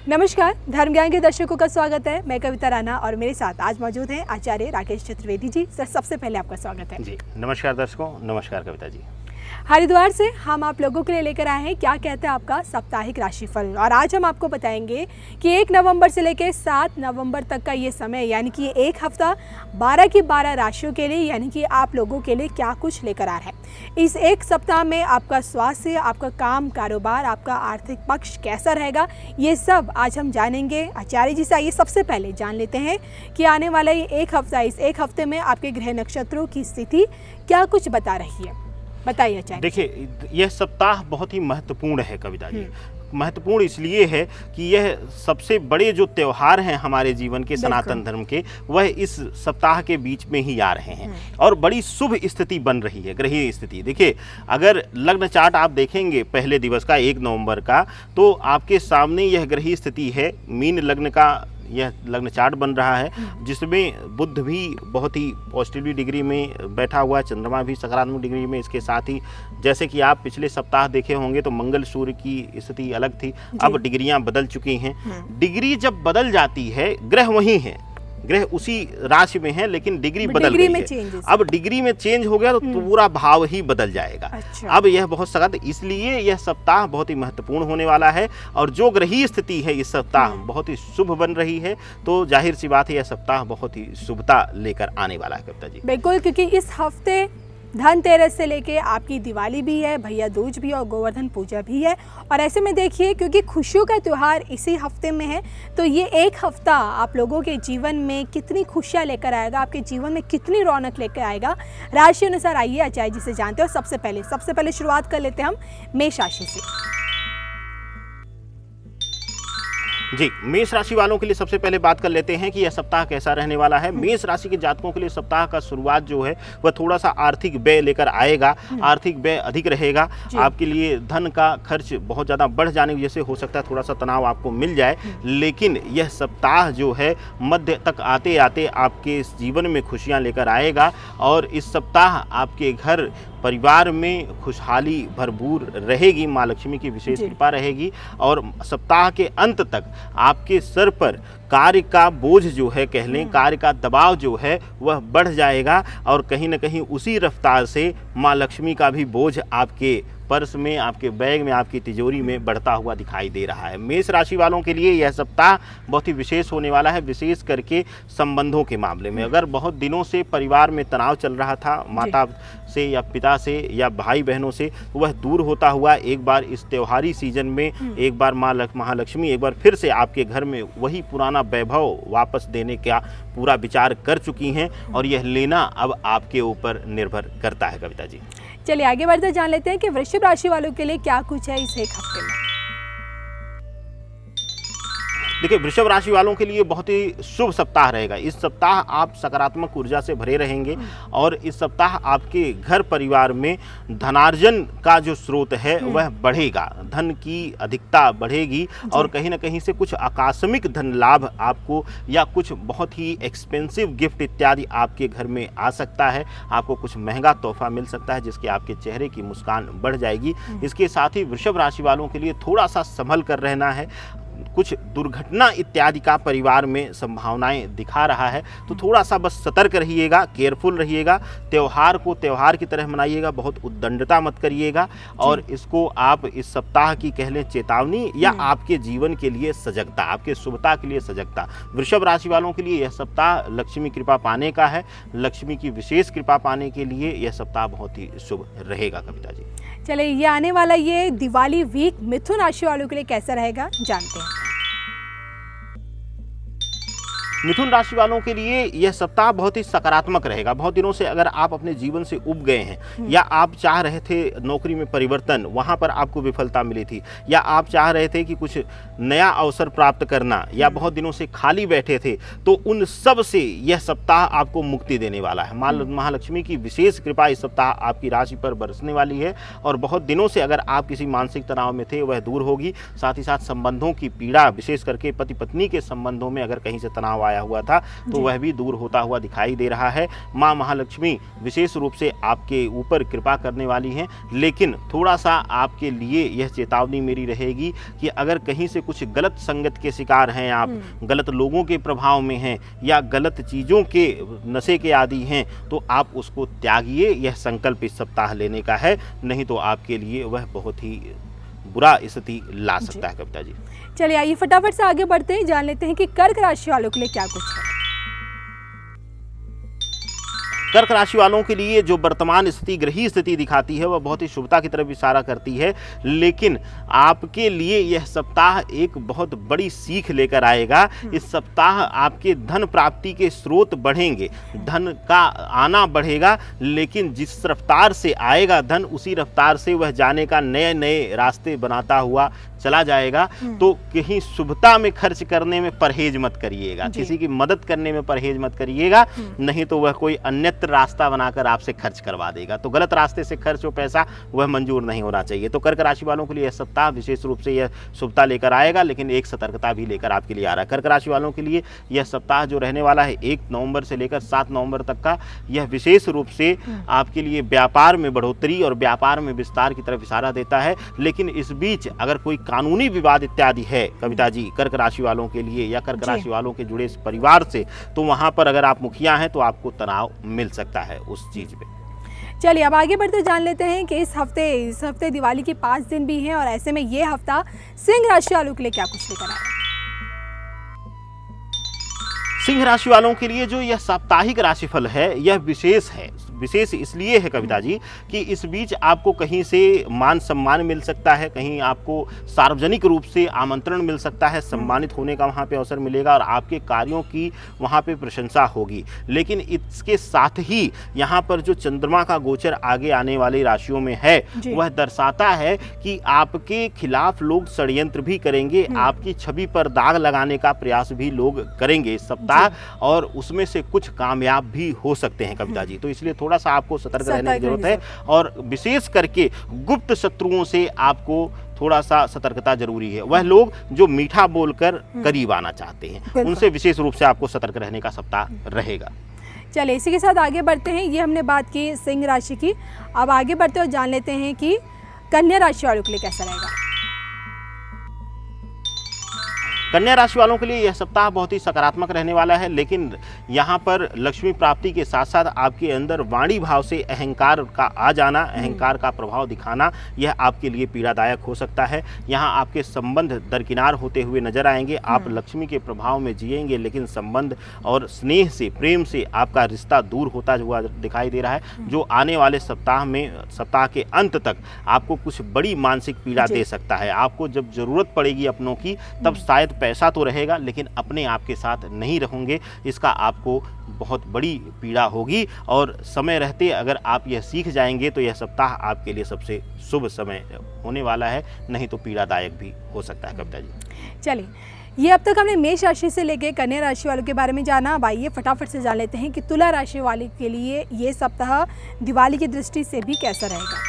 नमस्कार, धर्म ज्ञान के दर्शकों का स्वागत है। मैं कविता राणा और मेरे साथ आज मौजूद हैं आचार्य राकेश चतुर्वेदी जी। सर, सबसे पहले आपका स्वागत है। जी नमस्कार दर्शकों, नमस्कार कविता जी। हरिद्वार से हम आप लोगों के लिए लेकर आए हैं क्या कहते हैं आपका साप्ताहिक राशिफल, और आज हम आपको बताएंगे कि 1 नवंबर से लेकर 7 नवंबर तक का ये समय, यानी कि एक हफ्ता 12 की 12 राशियों के लिए, यानी कि आप लोगों के लिए क्या कुछ लेकर आ रहा है। इस एक सप्ताह में आपका स्वास्थ्य, आपका काम कारोबार, आपका आर्थिक पक्ष कैसा रहेगा, ये सब आज हम जानेंगे आचार्य जी से। आइए सबसे पहले जान लेते हैं कि आने वाला ये एक हफ्ता, इस एक हफ्ते में आपके ग्रह नक्षत्रों की स्थिति क्या कुछ बता रही है, बताइए आचार्य। देखिए, यह सप्ताह बहुत ही महत्वपूर्ण है कविता जी। महत्वपूर्ण इसलिए है कि यह सबसे बड़े जो त्यौहार हैं हमारे जीवन के, सनातन धर्म के, वह इस सप्ताह के बीच में ही आ रहे हैं और बड़ी शुभ स्थिति बन रही है, ग्रहीय स्थिति। देखिए, अगर लग्न चार्ट आप देखेंगे पहले दिवस का 1 नवंबर का, तो आपके सामने यह ग्रहीय स्थिति है। मीन लग्न का यह लग्न चार्ट बन रहा है, जिसमें बुध भी बहुत ही पॉजिटिवली डिग्री में बैठा हुआ है, चंद्रमा भी सकारात्मक डिग्री में। इसके साथ ही जैसे कि आप पिछले सप्ताह देखे होंगे तो मंगल सूर्य की स्थिति अलग थी, अब डिग्रियां बदल चुकी हैं। डिग्री जब बदल जाती है, ग्रह वही है, ग्रह उसी राशि में है, लेकिन डिग्री बदल गई है। अब डिग्री में चेंज हो गया तो पूरा भाव ही बदल जाएगा। अच्छा। अब यह बहुत सख्त, इसलिए यह सप्ताह बहुत ही महत्वपूर्ण होने वाला है और जो ग्रहीय स्थिति है इस सप्ताह बहुत ही शुभ बन रही है, तो जाहिर सी बात है यह सप्ताह बहुत ही शुभता लेकर आने वाला है कविता जी। बिल्कुल, क्योंकि इस हफ्ते धनतेरस से लेके आपकी दिवाली भी है, भैया दूज भी और गोवर्धन पूजा भी है। और ऐसे में देखिए, क्योंकि खुशियों का त्यौहार इसी हफ्ते में है, तो ये एक हफ्ता आप लोगों के जीवन में कितनी खुशियाँ लेकर आएगा, आपके जीवन में कितनी रौनक लेकर आएगा, राशि अनुसार आइए आचार्य जी से जानते हैं। और सबसे पहले शुरुआत कर लेते हैं हम मेष राशि से। जी, मेष राशि वालों के लिए सबसे पहले बात कर लेते हैं कि यह सप्ताह कैसा रहने वाला है। मेष राशि के जातकों के लिए सप्ताह का शुरुआत जो है वह थोड़ा सा आर्थिक व्यय लेकर आएगा। आर्थिक व्यय अधिक रहेगा, आपके लिए धन का खर्च बहुत ज़्यादा बढ़ जाने की वजह से हो सकता है थोड़ा सा तनाव आपको मिल जाए, लेकिन यह सप्ताह जो है मध्य तक आते आते आपके जीवन में खुशियाँ लेकर आएगा और इस सप्ताह आपके घर परिवार में खुशहाली भरपूर रहेगी, माँ लक्ष्मी की विशेष कृपा रहेगी और सप्ताह के अंत तक आपके सर पर कार्य का बोझ जो है, कह लें कार्य का दबाव जो है वह बढ़ जाएगा और कहीं ना कहीं उसी रफ्तार से माँ लक्ष्मी का भी बोझ आपके पर्स में, आपके बैग में, आपकी तिजोरी में बढ़ता हुआ दिखाई दे रहा है। मेष राशि वालों के लिए यह सप्ताह बहुत ही विशेष होने वाला है, विशेष करके संबंधों के मामले में। अगर बहुत दिनों से परिवार में तनाव चल रहा था, माता से या पिता से या भाई बहनों से, वह दूर होता हुआ एक बार इस त्योहारी सीजन में एक बार माँ महालक्ष्मी एक बार फिर से आपके घर में वही पुराना वैभव वापस देने का पूरा विचार कर चुकी हैं और यह लेना अब आपके ऊपर निर्भर करता है कविता जी। चलिए आगे बढ़ते जान लेते हैं कि वृश्चिक राशि वालों के लिए क्या कुछ है इस एक हफ्ते में। देखिए, वृषभ राशि वालों के लिए बहुत ही शुभ सप्ताह रहेगा। इस सप्ताह आप सकारात्मक ऊर्जा से भरे रहेंगे और इस सप्ताह आपके घर परिवार में धनार्जन का जो स्रोत है वह बढ़ेगा, धन की अधिकता बढ़ेगी और कहीं ना कहीं से कुछ आकस्मिक धन लाभ आपको या कुछ बहुत ही एक्सपेंसिव गिफ्ट इत्यादि आपके घर में आ सकता है। आपको कुछ महंगा तोहफा मिल सकता है जिसके आपके चेहरे की मुस्कान बढ़ जाएगी। इसके साथ ही वृषभ राशि वालों के लिए थोड़ा सा संभल कर रहना है, कुछ दुर्घटना इत्यादि का परिवार में संभावनाएं दिखा रहा है, तो थोड़ा सा बस सतर्क रहिएगा, केयरफुल रहिएगा। त्यौहार को त्यौहार की तरह मनाइएगा, बहुत उद्दंडता मत करिएगा और इसको आप इस सप्ताह की कह लें चेतावनी या आपके जीवन के लिए सजगता, आपके शुभता के लिए सजगता। वृषभ राशि वालों के लिए यह सप्ताह लक्ष्मी कृपा पाने का है, लक्ष्मी की विशेष कृपा पाने के लिए यह सप्ताह बहुत ही शुभ रहेगा कविता जी। चलिए, ये आने वाला ये दिवाली वीक मिथुन राशि वालों के लिए कैसा रहेगा जानते हैं। मिथुन राशि वालों के लिए यह सप्ताह बहुत ही सकारात्मक रहेगा। बहुत दिनों से अगर आप अपने जीवन से उब गए हैं या आप चाह रहे थे नौकरी में परिवर्तन, वहां पर आपको विफलता मिली थी, या आप चाह रहे थे कि कुछ नया अवसर प्राप्त करना, या बहुत दिनों से खाली बैठे थे, तो उन सब से यह सप्ताह आपको मुक्ति देने वाला है। माँ महालक्ष्मी की विशेष कृपा इस सप्ताह आपकी राशि पर बरसने वाली है और बहुत दिनों से अगर आप किसी मानसिक तनाव में थे वह दूर होगी। साथ ही साथ संबंधों की पीड़ा, विशेष करके पति पत्नी के संबंधों में अगर कहीं से तनाव आया हुआ था, तो वह भी दूर होता हुआ दिखाई दे रहा है। माँ महालक्ष्मी विशेष रूप से आपके ऊपर कृपा करने वाली हैं, लेकिन थोड़ा सा आपके लिए यह चेतावनी मेरी रहेगी कि अगर कहीं से कुछ गलत संगत के शिकार हैं आप, गलत लोगों के प्रभाव में हैं या गलत चीज़ों के नशे के आदी हैं, तो आप उसको त्यागिए। यह संकल्प इस सप्ताह लेने का है, नहीं तो आपके लिए वह बहुत ही बुरा स्थिति ला सकता है। कविता जी, चलिए आइए फटाफट से आगे बढ़ते हैं, जान लेते हैं कि कर्क राशि वालों के लिए क्या कुछ है। कर्क राशि वालों के लिए जो वर्तमान स्थिति, ग्रही स्थिति दिखाती है, वह बहुत ही शुभता की तरफ इशारा करती है, लेकिन आपके लिए यह सप्ताह एक बहुत बड़ी सीख लेकर आएगा। इस सप्ताह आपके धन प्राप्ति के स्रोत बढ़ेंगे, धन का आना बढ़ेगा, लेकिन जिस रफ्तार से आएगा धन, उसी रफ्तार से वह जाने का नए नए रास्ते बनाता हुआ चला जाएगा। तो कहीं शुभता में खर्च करने में परहेज मत करिएगा, किसी की मदद करने में परहेज मत करिएगा, नहीं तो वह कोई अन्यत्र रास्ता बनाकर आपसे खर्च करवा देगा। तो गलत रास्ते से खर्च हो पैसा, वह मंजूर नहीं होना चाहिए। तो कर्क राशि वालों के लिए यह सप्ताह विशेष रूप से यह शुभता लेकर आएगा, लेकिन एक सतर्कता भी लेकर आपके लिए आ रहा है। कर्क राशि वालों के लिए यह सप्ताह जो रहने वाला है 1 नवंबर से लेकर 7 नवंबर तक का, यह विशेष रूप से आपके लिए व्यापार में बढ़ोतरी और व्यापार में विस्तार की तरफ इशारा देता है। लेकिन इस बीच अगर कोई कानूनी विवाद इत्यादि है कविता जी कर्क राशि वालों के लिए या कर्क राशि वालों के जुड़े इस परिवार से, तो वहां पर अगर आप मुखिया हैं तो आपको तनाव मिल सकता है उस चीज पे। चलिए अब आगे बढ़ते जान लेते हैं कि इस हफ्ते दिवाली के 5 दिन भी हैं, और ऐसे में ये हफ्ता सिंह राशि वालों के लिए क्या कुछ लेकर आया। सिंह राशि वालों के लिए जो यह साप्ताहिक राशिफल है, यह विशेष है। विशेष इसलिए है कविता जी कि इस बीच आपको कहीं से मान सम्मान मिल सकता है, कहीं आपको सार्वजनिक रूप से आमंत्रण मिल सकता है, सम्मानित होने का वहाँ पे अवसर मिलेगा और आपके कार्यों की वहाँ पे प्रशंसा होगी। लेकिन इसके साथ ही यहाँ पर जो चंद्रमा का गोचर आगे आने वाली राशियों में है, वह दर्शाता है कि आपके खिलाफ लोग षड्यंत्र भी करेंगे, आपकी छवि पर दाग लगाने का प्रयास भी लोग करेंगे इस सप्ताह, और उसमें से कुछ कामयाब भी हो सकते हैं कविता जी। तो इसलिए थोड़ा सा आपको सतर्क रहने की जरूरत है, और विशेष करके गुप्त शत्रुओं से आपको थोड़ा सा सतर्कता जरूरी है। वह लोग जो मीठा बोलकर करीब आना चाहते हैं, उनसे विशेष रूप से आपको सतर्क रहने का सप्ताह रहेगा। चलिए इसी के साथ आगे बढ़ते हैं। ये हमने बात की सिंह राशि की, अब आगे बढ़ते हुए जान लेते हैं कि कन्या राशि वालों के लिए कैसा रहेगा। कन्या राशि वालों के लिए यह सप्ताह बहुत ही सकारात्मक रहने वाला है, लेकिन यहाँ पर लक्ष्मी प्राप्ति के साथ साथ आपके अंदर वाणी भाव से अहंकार का आ जाना, अहंकार का प्रभाव दिखाना, यह आपके लिए पीड़ादायक हो सकता है। यहाँ आपके संबंध दरकिनार होते हुए नजर आएंगे। आप लक्ष्मी के प्रभाव में जिएंगे, लेकिन संबंध और स्नेह से, प्रेम से आपका रिश्ता दूर होता हुआ दिखाई दे रहा है, जो आने वाले सप्ताह में, सप्ताह के अंत तक आपको कुछ बड़ी मानसिक पीड़ा दे सकता है। आपको जब जरूरत पड़ेगी अपनों की, तब शायद पैसा तो रहेगा, लेकिन अपने आप के साथ नहीं रहोगे। इसका आपको बहुत बड़ी पीड़ा होगी, और समय रहते अगर आप यह सीख जाएंगे तो यह सप्ताह आपके लिए सबसे शुभ समय होने वाला है, नहीं तो पीड़ादायक भी हो सकता है कविता जी। चलिए ये अब तक हमने मेष राशि से लेकर कन्या राशि वालों के बारे में जाना। अब आइए फटाफट से जान लेते हैं कि तुला राशि वाले के लिए ये सप्ताह दिवाली की दृष्टि से भी कैसा रहेगा।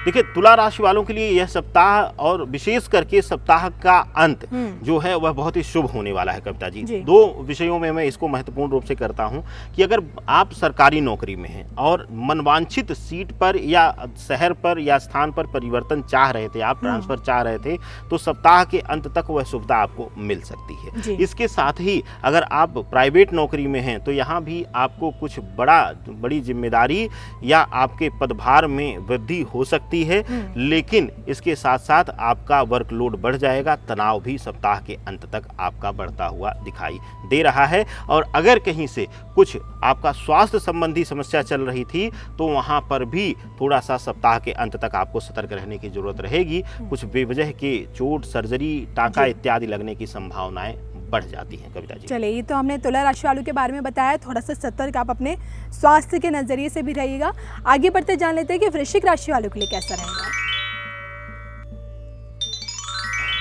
देखिए तुला राशि वालों के लिए यह सप्ताह और विशेष करके सप्ताह का अंत जो है वह बहुत ही शुभ होने वाला है कविता जी। दो विषयों में मैं इसको महत्वपूर्ण रूप से करता हूं कि अगर आप सरकारी नौकरी में हैं और मनवांछित सीट पर या शहर पर या स्थान पर परिवर्तन चाह रहे थे, आप ट्रांसफर चाह रहे थे, तो सप्ताह के अंत तक वह सुविधा आपको मिल सकती है। इसके साथ ही अगर आप प्राइवेट नौकरी में हैं तो यहाँ भी आपको कुछ बड़ी जिम्मेदारी या आपके पदभार में वृद्धि हो सकती है, लेकिन इसके साथ साथ आपका वर्कलोड बढ़ जाएगा। तनाव भी सप्ताह के अंत तक आपका बढ़ता हुआ दिखाई दे रहा है। और अगर कहीं से कुछ आपका स्वास्थ्य संबंधी समस्या चल रही थी तो वहां पर भी थोड़ा सा सप्ताह के अंत तक आपको सतर्क रहने की जरूरत रहेगी। कुछ बेवजह के चोट, सर्जरी, टाका इत्यादि लगने की संभावनाएं बढ़ जाती हैं कविता जी। चलिए, ये तो हमने तुला राशि वालों के बारे में बताया। थोड़ा सा सतर्क आप अपने स्वास्थ्य के नजरिए से भी रहिएगा। आगे बढ़ते जान लेते हैं कि वृश्चिक राशि वालों के लिए कैसा रहेगा।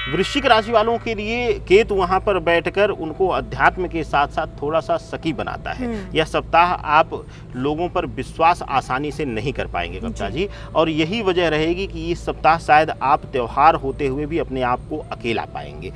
वृश्चिक राशि वालों के लिए केतु वहां पर बैठकर उनको अध्यात्म के साथ साथ थोड़ा सा सकी बनाता है। यह सप्ताह आप लोगों पर विश्वास आसानी से नहीं कर पाएंगे कविता जी, और यही वजह रहेगी कि इस सप्ताह शायद आप त्योहार होते हुए भी अपने आप को अकेला पाएंगे।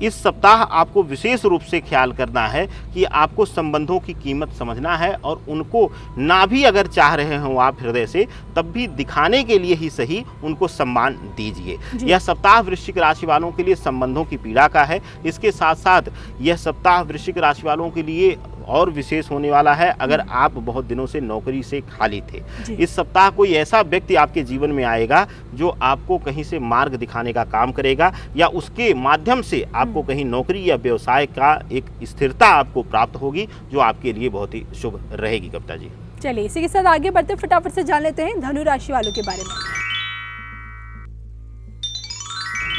इस सप्ताह आपको विशेष रूप से ख्याल करना है कि आपको संबंधों की कीमत समझना है और उनको ना भी अगर चाह रहे हो आप हृदय से, तब भी दिखाने के लिए ही सही उनको सम्मान दीजिए। यह सप्ताह वृश्चिक राशि वालों के लिए संबंधों की पीड़ा का है। इसके साथ साथ यह सप्ताह वृश्चिक राशि वालों के लिए और विशेष होने वाला है अगर आप बहुत दिनों से नौकरी से खाली थे। इस सप्ताह कोई ऐसा व्यक्ति आपके जीवन में आएगा जो आपको कहीं से मार्ग दिखाने का काम करेगा या उसके माध्यम से आपको कहीं नौकरी या व्यवसाय का एक स्थिरता आपको प्राप्त होगी, जो आपके लिए बहुत ही शुभ रहेगी। कविता जी, चलिए इसी के साथ आगे बढ़ते फटाफट से जान लेते हैं धनु राशि वालों के बारे में।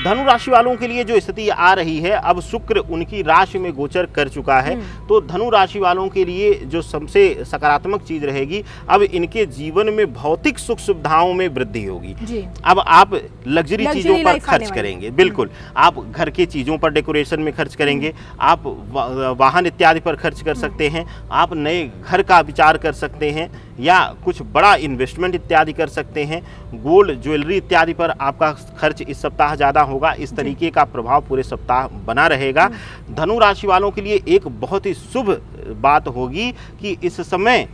धनु राशि वालों के लिए जो स्थिति आ रही है, अब शुक्र उनकी राशि में गोचर कर चुका है, तो धनु राशि वालों के लिए जो सबसे सकारात्मक चीज रहेगी, अब इनके जीवन में भौतिक सुख सुविधाओं में वृद्धि होगी। अब आप लग्जरी चीजों पर खर्च करेंगे, बिल्कुल आप घर के चीजों पर डेकोरेशन में खर्च करेंगे, आप वाहन इत्यादि पर खर्च कर सकते हैं, आप नए घर का विचार कर सकते हैं या कुछ बड़ा इन्वेस्टमेंट इत्यादि कर सकते हैं। गोल्ड ज्वेलरी इत्यादि पर आपका खर्च इस सप्ताह ज़्यादा होगा। इस तरीके का प्रभाव पूरे सप्ताह बना रहेगा। धनु राशि वालों के लिए एक बहुत ही शुभ बात होगी कि इस समय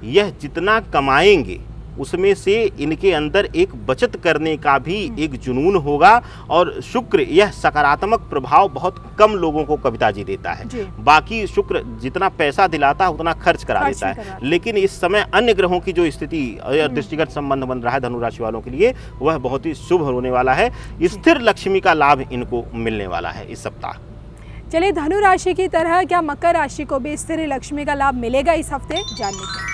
यह जितना कमाएंगे उसमें से इनके अंदर एक बचत करने का भी एक जुनून होगा और शुक्र यह सकारात्मक प्रभाव बहुत कम लोगों को कविता जी देता है। बाकी शुक्र जितना पैसा दिलाता है उतना खर्च करा देता है, लेकिन इस समय अन्य ग्रहों की जो स्थिति दृष्टिगत संबंध बन रहा है धनु राशि वालों के लिए, वह बहुत ही शुभ होने वाला है। स्थिर लक्ष्मी का लाभ इनको मिलने वाला है इस सप्ताह। चलिए धनु राशि की तरह क्या मकर राशि को भी स्थिर लक्ष्मी का लाभ मिलेगा इस हफ्ते, जान लेते हैं।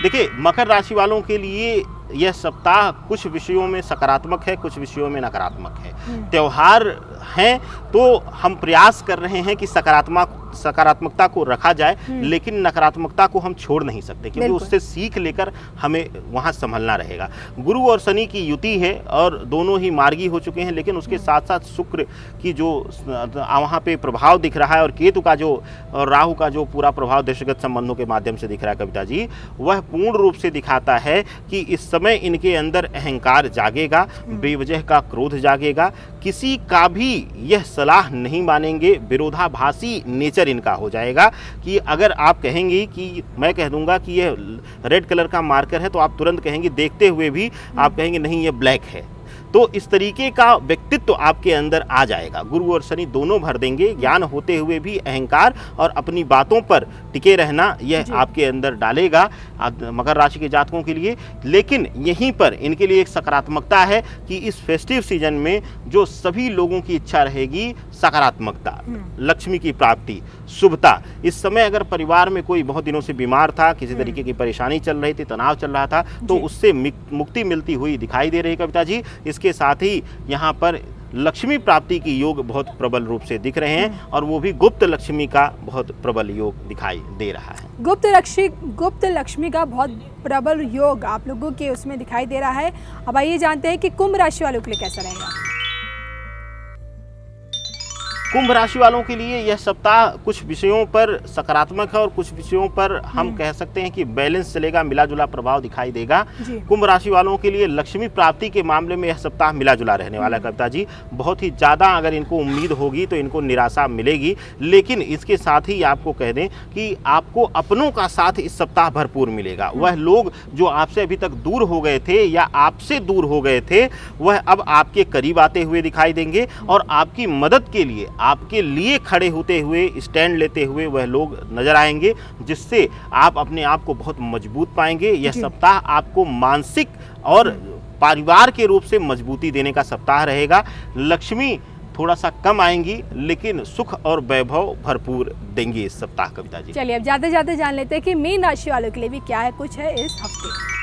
देखिए, मकर राशि वालों के लिए यह सप्ताह कुछ विषयों में सकारात्मक है, कुछ विषयों में नकारात्मक है। त्योहार हैं तो हम प्रयास कर रहे हैं कि सकारात्मकता को रखा जाए, लेकिन नकारात्मकता को हम छोड़ नहीं सकते, क्योंकि उससे सीख लेकर हमें वहाँ संभलना रहेगा। गुरु और शनि की युति है और दोनों ही मार्गी हो चुके हैं, लेकिन उसके साथ साथ शुक्र की जो वहाँ पे प्रभाव दिख रहा है और केतु का जो और राहु का जो पूरा प्रभाव दृष्टिगत संबंधों के माध्यम से दिख रहा है कविता जी, वह पूर्ण रूप से दिखाता है कि इस समय इनके अंदर अहंकार जागेगा, बेवजह का क्रोध जागेगा, किसी का भी यह सलाह नहीं मानेंगे, विरोधाभासी नेचर इनका हो जाएगा कि अगर आप कहेंगे कि मैं कह दूंगा कि यह रेड कलर का मार्कर है, तो आप तुरंत कहेंगे, देखते हुए भी आप कहेंगे नहीं ये ब्लैक है। तो इस तरीके का व्यक्तित्व आपके अंदर आ जाएगा। गुरु और शनि दोनों भर देंगे, ज्ञान होते हुए भी अहंकार और अपनी बातों पर टिके रहना यह आपके अंदर डालेगा मकर राशि के जातकों के लिए। लेकिन यहीं पर इनके लिए एक सकारात्मकता है कि इस फेस्टिव सीजन में जो सभी लोगों की इच्छा रहेगी सकारात्मकता, लक्ष्मी की प्राप्ति, शुभता। इस समय अगर परिवार में कोई बहुत दिनों से बीमार था, किसी तरीके की परेशानी चल रही थी, तनाव चल रहा था, तो उससे मुक्ति मिलती हुई दिखाई दे रही कविता जी। इसके साथ ही यहाँ पर लक्ष्मी प्राप्ति की योग बहुत प्रबल रूप से दिख रहे हैं और वो भी गुप्त लक्ष्मी का बहुत प्रबल योग दिखाई दे रहा है। गुप्त लक्ष्मी का बहुत प्रबल योग आप लोगों के उसमें दिखाई दे रहा है। अब आइए जानते हैं कि कुंभ राशि वालों के लिए कैसा रहेगा। कुंभ राशि वालों के लिए यह सप्ताह कुछ विषयों पर सकारात्मक है और कुछ विषयों पर हम कह सकते हैं कि बैलेंस चलेगा, मिला जुला प्रभाव दिखाई देगा। कुंभ राशि वालों के लिए लक्ष्मी प्राप्ति के मामले में यह सप्ताह मिला जुला रहने वाला है कविता जी। बहुत ही ज़्यादा अगर इनको उम्मीद होगी तो इनको निराशा मिलेगी, लेकिन इसके साथ ही आपको कह दें कि आपको अपनों का साथ इस सप्ताह भरपूर मिलेगा। वह लोग जो आपसे अभी तक दूर हो गए थे या आपसे दूर हो गए थे, वह अब आपके करीब आते हुए दिखाई देंगे और आपकी मदद के लिए, आपके लिए खड़े होते हुए, स्टैंड लेते हुए वह लोग नजर आएंगे, जिससे आप अपने आप को बहुत मजबूत पाएंगे। यह सप्ताह आपको मानसिक और परिवार के रूप से मजबूती देने का सप्ताह रहेगा। लक्ष्मी थोड़ा सा कम आएंगी, लेकिन सुख और वैभव भरपूर देंगी इस सप्ताह कविता जी। चलिए अब जाते जाते जान लेते हैं कि मीन राशि वालों के लिए भी क्या है कुछ है इस हफ्ते।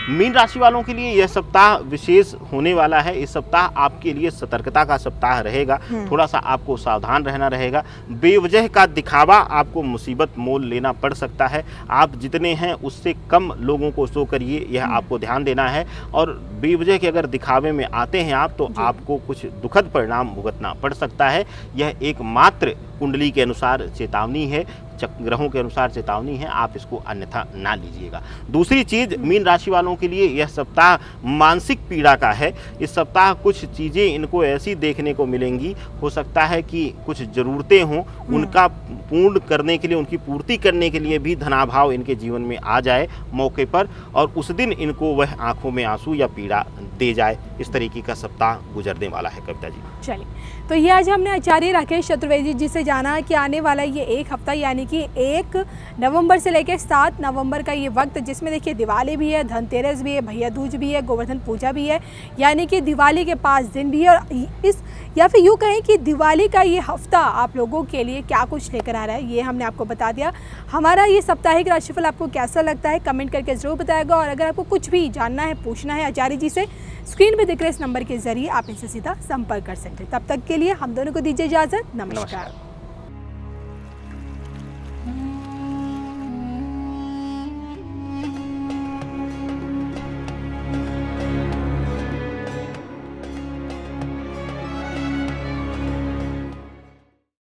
मीन राशि वालों के लिए यह सप्ताह विशेष होने वाला है। इस सप्ताह आपके लिए सतर्कता का सप्ताह रहेगा। थोड़ा सा आपको सावधान रहना रहेगा। बेवजह का दिखावा आपको मुसीबत मोल लेना पड़ सकता है। आप जितने हैं उससे कम लोगों को शो करिए, यह आपको ध्यान देना है। और बेवजह के अगर दिखावे में आते हैं आप, तो आपको कुछ दुखद परिणाम भुगतना पड़ सकता है। यह एक मात्र कुंडली के अनुसार चेतावनी है। ग्रहों के अनुसार चेतावनी है, आप इसको अन्यथा ना लीजिएगा। दूसरी चीज, मीन राशि वालों के लिए यह सप्ताह मानसिक पीड़ा का है। इस सप्ताह कुछ चीजें इनको ऐसी देखने को मिलेंगी, हो सकता है कि कुछ जरूरतें हों, उनका पूर्ण करने के लिए, उनकी पूर्ति करने के लिए भी धनाभाव इनके जीवन में आ जाए मौके पर, और उस दिन इनको वह आंखों में आंसू या पीड़ा दे जाए। इस तरीके का सप्ताह गुजरने वाला है कविता जी। चलिए, तो ये आज हमने आचार्य राकेश चतुर्वेदी जी से जाना कि आने वाला ये एक हफ्ता यानी कि 1 नवंबर से लेकर 7 नवंबर का ये वक्त, जिसमें देखिए दिवाली भी है, धनतेरस भी है, भैया दूज भी है, गोवर्धन पूजा भी है, यानी कि दिवाली के 5 दिन भी है। और इस या फिर यूँ कहें कि दिवाली का ये हफ्ता आप लोगों के लिए क्या कुछ लेकर आ रहा है, ये हमने आपको बता दिया। हमारा ये साप्ताहिक राशिफल आपको कैसा लगता है कमेंट करके ज़रूर बताएगा। और अगर आपको कुछ भी जानना है, पूछना है आचार्य जी से, स्क्रीन पे दिख रहे इस नंबर के जरिए आप इनसे सीधा संपर्क कर सकते हैं। तब तक के लिए हम दोनों को दीजिए इजाज़त। नमस्कार।